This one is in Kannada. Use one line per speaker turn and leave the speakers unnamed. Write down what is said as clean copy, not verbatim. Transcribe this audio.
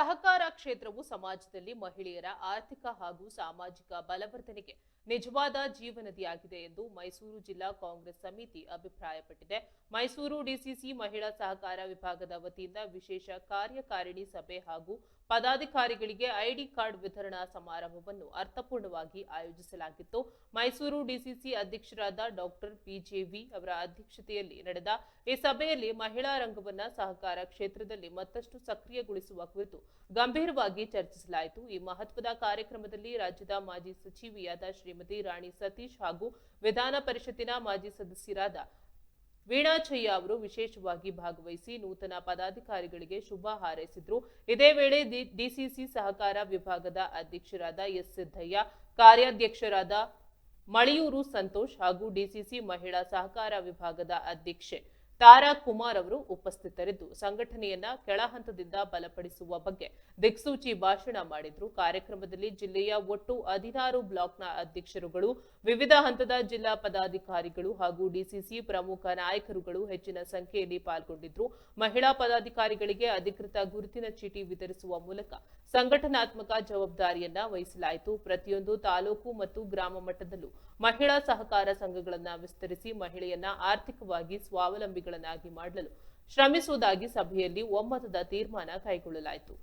ಸಹಕಾರ ಕ್ಷೇತ್ರವು ಸಮಾಜದಲ್ಲಿ ಮಹಿಳೆಯರ ಆರ್ಥಿಕ ಹಾಗೂ ಸಾಮಾಜಿಕ ಬಲವರ್ಧನೆಗೆ ನಿಜವಾದ ಜೀವನದಿಯಾಗಿದೆ ಎಂದು ಮೈಸೂರು ಜಿಲ್ಲಾ ಕಾಂಗ್ರೆಸ್ ಸಮಿತಿ ಅಭಿಪ್ರಾಯಪಟ್ಟಿದೆ. ಮೈಸೂರು ಡಿಸಿಸಿ ಮಹಿಳಾ ಸಹಕಾರ ವಿಭಾಗದ ವತಿಯಿಂದ ವಿಶೇಷ ಕಾರ್ಯಕಾರಿಣಿ ಸಭೆ ಹಾಗೂ ಪದಾಧಿಕಾರಿಗಳಿಗೆ ಐಡಿ ಕಾರ್ಡ್ ವಿತರಣಾ ಸಮಾರಂಭವನ್ನು ಅರ್ಥಪೂರ್ಣವಾಗಿ ಆಯೋಜಿಸಲಾಗಿತ್ತು. ಮೈಸೂರು ಡಿಸಿಸಿ ಅಧ್ಯಕ್ಷರಾದ ಡಾಕ್ಟರ್ ಪಿಜೆವಿ ಅವರ ಅಧ್ಯಕ್ಷತೆಯಲ್ಲಿ ನಡೆದ ಈ ಸಭೆಯಲ್ಲಿ ಮಹಿಳಾ ರಂಗವನ್ನ ಸಹಕಾರ ಕ್ಷೇತ್ರದಲ್ಲಿ ಮತ್ತಷ್ಟು ಸಕ್ರಿಯಗೊಳಿಸುವ ಕುರಿತು ಗಂಭೀರವಾಗಿ ಚರ್ಚಿಸಲಾಯಿತು. ಈ ಮಹತ್ವದ ಕಾರ್ಯಕ್ರಮದಲ್ಲಿ ರಾಜ್ಯದ ಮಾಜಿ ಸಚಿವೆಯಾದ ಶ್ರೀಮತಿ ರಾಣಿ ಸತೀಶ್ ಹಾಗೂ ವಿಧಾನ ಪರಿಷತ್ತಿನ ಮಾಜಿ ಸದಸ್ಯರಾದ ವೀಣಾಚಯ್ಯ ಅವರು ವಿಶೇಷವಾಗಿ ಭಾಗವಹಿಸಿ ನೂತನ ಪದಾಧಿಕಾರಿಗಳಿಗೆ ಶುಭ ಹಾರೈಸಿದ್ರು. ಇದೇ ವೇಳೆ ಡಿಸಿಸಿ ಸಹಕಾರ ವಿಭಾಗದ ಅಧ್ಯಕ್ಷರಾದ ಎಸ್ ಸಿದ್ದಯ್ಯ, ಕಾರ್ಯಾಧ್ಯಕ್ಷರಾದ ಮಳಿಯೂರು ಸಂತೋಷ್ ಹಾಗೂ ಡಿಸಿಸಿ ಮಹಿಳಾ ಸಹಕಾರ ವಿಭಾಗದ ಅಧ್ಯಕ್ಷೆ ತಾರಾ ಕುಮಾರ್ ಅವರು ಉಪಸ್ಥಿತರಿದ್ದು ಸಂಘಟನೆಯನ್ನ ಕೆಳಹಂತದಿಂದ ಬಲಪಡಿಸುವ ಬಗ್ಗೆ ದಿಕ್ಸೂಚಿ ಭಾಷಣ ಮಾಡಿದ್ರು. ಕಾರ್ಯಕ್ರಮದಲ್ಲಿ ಜಿಲ್ಲೆಯ ಒಟ್ಟು 16 ಬ್ಲಾಕ್ನ ಅಧ್ಯಕ್ಷರುಗಳು, ವಿವಿಧ ಹಂತದ ಜಿಲ್ಲಾ ಪದಾಧಿಕಾರಿಗಳು ಹಾಗೂ ಡಿಸಿಸಿ ಪ್ರಮುಖ ನಾಯಕರುಗಳು ಹೆಚ್ಚಿನ ಸಂಖ್ಯೆಯಲ್ಲಿ ಪಾಲ್ಗೊಂಡಿದ್ರು. ಮಹಿಳಾ ಪದಾಧಿಕಾರಿಗಳಿಗೆ ಅಧಿಕೃತ ಗುರುತಿನ ಚೀಟಿ ವಿತರಿಸುವ ಮೂಲಕ ಸಂಘಟನಾತ್ಮಕ ಜವಾಬ್ದಾರಿಯನ್ನ ವಹಿಸಲಾಯಿತು. ಪ್ರತಿಯೊಂದು ತಾಲೂಕು ಮತ್ತು ಗ್ರಾಮ ಮಟ್ಟದಲ್ಲೂ ಮಹಿಳಾ ಸಹಕಾರ ಸಂಘಗಳನ್ನ ವಿಸ್ತರಿಸಿ ಮಹಿಳೆಯನ್ನ ಆರ್ಥಿಕವಾಗಿ ಸ್ವಾವಲಂಬಿಗಳನ್ನಾಗಿ ಮಾಡಲು ಶ್ರಮಿಸುವುದಾಗಿ ಸಭೆಯಲ್ಲಿ ಒಮ್ಮತದ ತೀರ್ಮಾನ ಕೈಗೊಳ್ಳಲಾಯಿತು.